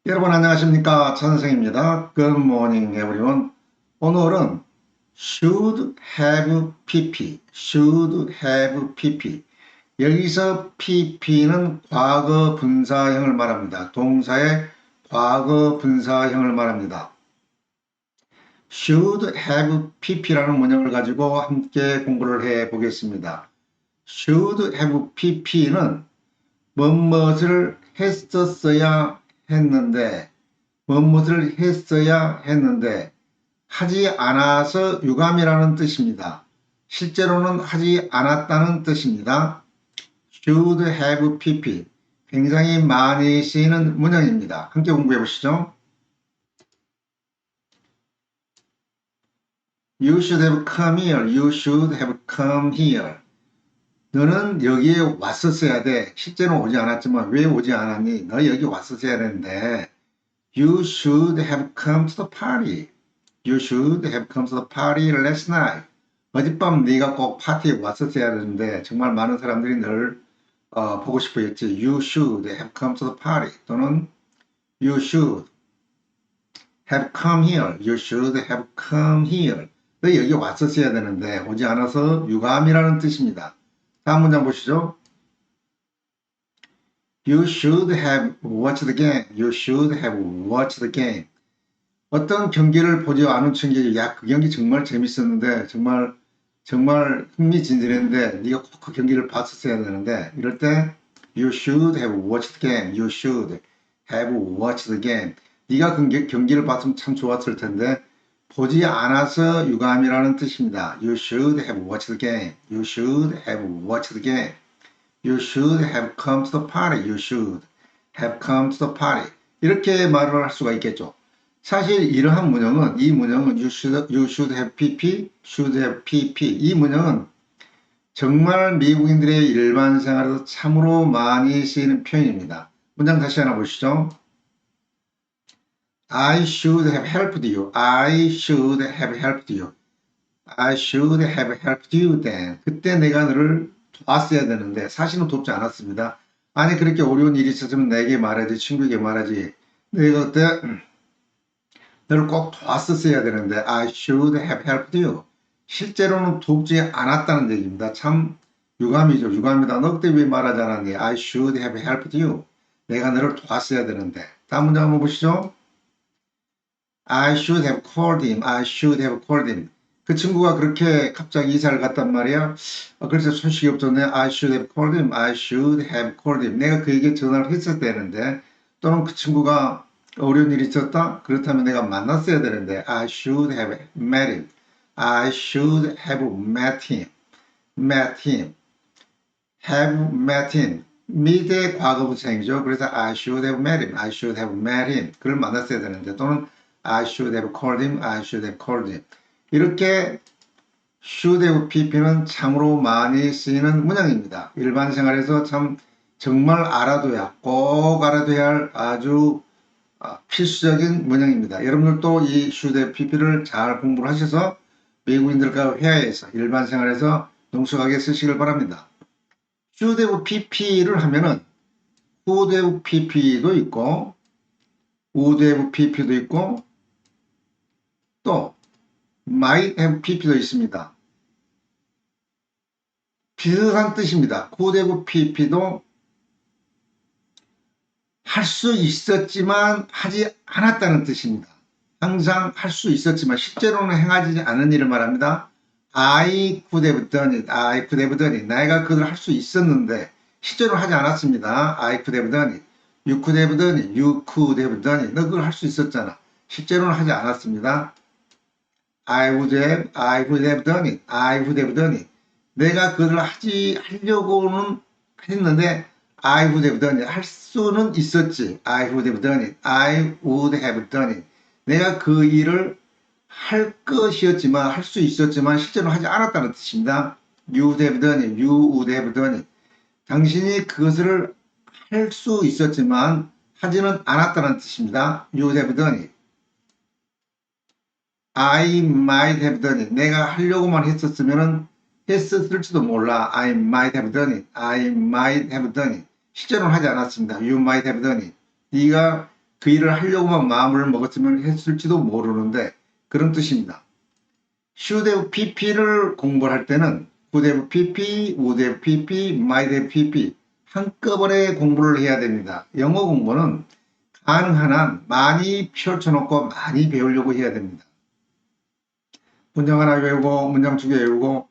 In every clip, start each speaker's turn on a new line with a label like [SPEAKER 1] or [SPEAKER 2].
[SPEAKER 1] 여러분 안녕하십니까? 천생입니다. Good morning everyone. 오늘은 should have pp, should have pp. 여기서 pp는 과거 분사형을 말합니다. 동사의 과거 분사형을 말합니다. should have pp라는 문형을 가지고 함께 공부를 해 보겠습니다. should have pp는 무엇을 했었어야 했는데 무엇을 했어야 했는데 하지 않아서 유감이라는 뜻입니다. 실제로는 하지 않았다는 뜻입니다. should have pp 굉장히 많이 쓰이는 문형입니다. 함께 공부해 보시죠. You should have come here. You should have come here. 너는 여기에 왔었어야 돼. 실제로는 오지 않았지만 왜 오지 않았니? 너 여기 왔었어야 되는데 You should have come to the party. You should have come to the party last night. 어젯밤 네가 꼭 파티에 왔었어야 되는데 정말 많은 사람들이 널 보고 싶어 했지. You should have come to the party. 또는 You should have come here. You should have come here. 너 여기 왔었어야 되는데 오지 않아서 유감이라는 뜻입니다. 다음 문장 보시죠. You should have watched the game. You should have watched the game. 어떤 경기를 보지 않은 친구에게 야, 그 경기 정말 재밌었는데 정말 흥미진진했는데 네가 꼭 그 경기를 봤었어야 되는데 이럴 때 You should have watched the game. You should have watched the game. 네가 그 경기를 봤으면 참 좋았을 텐데 보지 않아서 유감이라는 뜻입니다. You should have watched the game. You should have watched the game. You should have come to the party. You should have come to the party. 이렇게 말을 할 수가 있겠죠. 사실 이러한 문형은 이 문형은 you should have pp, should have pp. 이 문형은 정말 미국인들의 일반 생활에서 참으로 많이 쓰이는 표현입니다. 문장 다시 하나 보시죠. I should have helped you. I should have helped you. I should have helped you then. 그때 내가 너를 도왔어야 되는데 사실은 돕지 않았습니다. 아니 그렇게 어려운 일이 있었으면 내게 말하지 친구에게 말하지. 내가 그때 너를 꼭 도왔었어야 되는데 I should have helped you. 실제로는 돕지 않았다는 얘기입니다. 참 유감이죠. 유감이다. 너 그때 왜 말하지 않았니? I should have helped you. 내가 너를 도왔어야 되는데. 다음 문장 한번 보시죠. I should have called him. I should have called him. 그 친구가 그렇게 갑자기 이사를 갔단 말이야. 그래서 소식이 없었네. I should have called him. I should have called him. 내가 그에게 전화를 했어야 되는데 또는 그 친구가 어려운 일이 있었다? 그렇다면 내가 만났어야 되는데 I should have met him. I should have met him. met him. have met him. meet의 과거분사형이죠. 그래서 I should have met him. I should have met him. 그를 만났어야 되는데 또는 I should have called him. I should have called him. 이렇게 should have pp는 참으로 많이 쓰이는 문장입니다. 일반 생활에서 정말 알아둬야 꼭 알아둬야 할 아주 필수적인 문형입니다. 여러분들도 이 should have pp를 잘 공부를 하셔서 외국인들과 회화에서 일반 생활에서 능숙하게 쓰시길 바랍니다. should have pp를 하면은 would have pp도 있고 would have pp도 있고 또 might have pp도 있습니다. 비슷한 뜻입니다. could have pp도 할 수 있었지만 하지 않았다는 뜻입니다. 항상 할 수 있었지만 실제로는 행하지 않은 일을 말합니다. I could have done it. I could have done it. 내가 그걸 할 수 있었는데 실제로 하지 않았습니다. I could have done it. You could have done it. You could have done it. 너 그걸 할 수 있었잖아. 실제로는 하지 않았습니다. I would have done it. I would have done it. 내가 그걸 하려고는 했는데 I would have done it. 할 수는 있었지. I would have done it. I would have done it. 내가 그 일을 할 것이었지만, 할 수 있었지만, 실제로 하지 않았다는 뜻입니다. You would have done it. You would have done it. 당신이 그것을 할 수 있었지만, 하지는 않았다는 뜻입니다. You would have done it. I might have done it. 내가 하려고만 했었을지도 몰라. I might have done it. I might have done it. 실제로는 하지 않았습니다. You might have done it. 네가 그 일을 하려고만 마음을 먹었으면 했을지도 모르는데 그런 뜻입니다. should have pp를 공부할 때는 could have pp, would have pp, might have pp 한꺼번에 공부를 해야 됩니다. 영어 공부는 가능한 한 많이 펼쳐놓고 많이 배우려고 해야 됩니다. 문장 하나 외우고 문장 두 개 외우고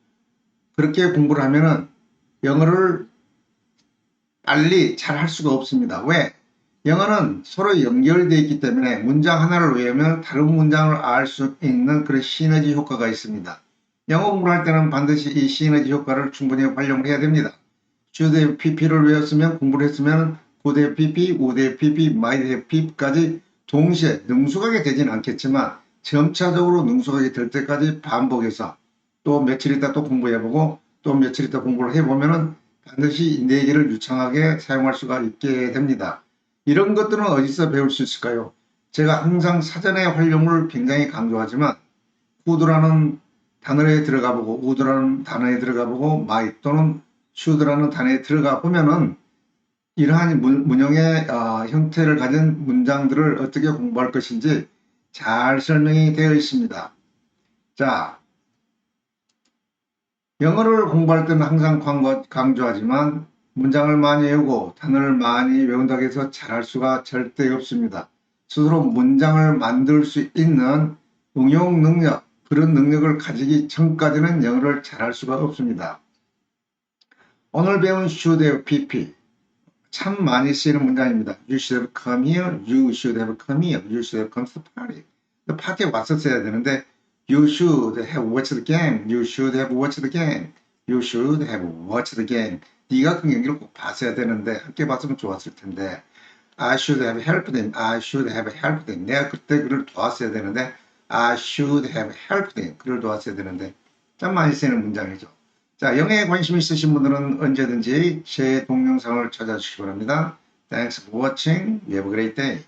[SPEAKER 1] 그렇게 공부를 하면은 영어를 빨리 잘 할 수가 없습니다. 왜? 영어는 서로 연결되어 있기 때문에 문장 하나를 외우면 다른 문장을 알 수 있는 그런 시너지 효과가 있습니다. 영어 공부를 할 때는 반드시 이 시너지 효과를 충분히 활용을 해야 됩니다. should have pp를 외웠으면 공부를 했으면 could have pp, would have pp, might have pp까지 동시에 능숙하게 되지는 않겠지만 점차적으로 능숙하게 될 때까지 반복해서 또 며칠 있다 또 공부해보고 또 며칠 있다 공부를 해보면은 반드시 4개를 유창하게 사용할 수가 있게 됩니다. 이런 것들은 어디서 배울 수 있을까요? 제가 항상 사전의 활용을 굉장히 강조하지만 could라는 단어에 들어가 보고 would라는 단어에 들어가 보고 might 또는 should라는 단어에 들어가 보면은 이러한 문형의 형태를 가진 문장들을 어떻게 공부할 것인지 잘 설명이 되어 있습니다. 자, 영어를 공부할 때는 항상 강조하지만 문장을 많이 외우고 단어를 많이 외운다고 해서 잘할 수가 절대 없습니다. 스스로 문장을 만들 수 있는 응용 능력, 그런 능력을 가지기 전까지는 영어를 잘할 수가 없습니다. 오늘 배운 should have pp 참 많이 쓰이는 문장입니다. You should have come here, you should have come here, you should have come to the party. 파티에 왔었어야 되는데 You should have watched the game. You should have watched the game. You should have watched the game. 네가 그 경기를 꼭 봤어야 되는데 함께 봤으면 좋았을 텐데 I should have helped him. I should have helped him. 내가 그때 그를 도왔어야 되는데 I should have helped him. 그를 도왔어야 되는데 참 많이 쓰이는 문장이죠. 자, 영어에 관심 있으신 분들은 언제든지 제 동영상을 찾아주시기 바랍니다. Thanks for watching. You have a great day.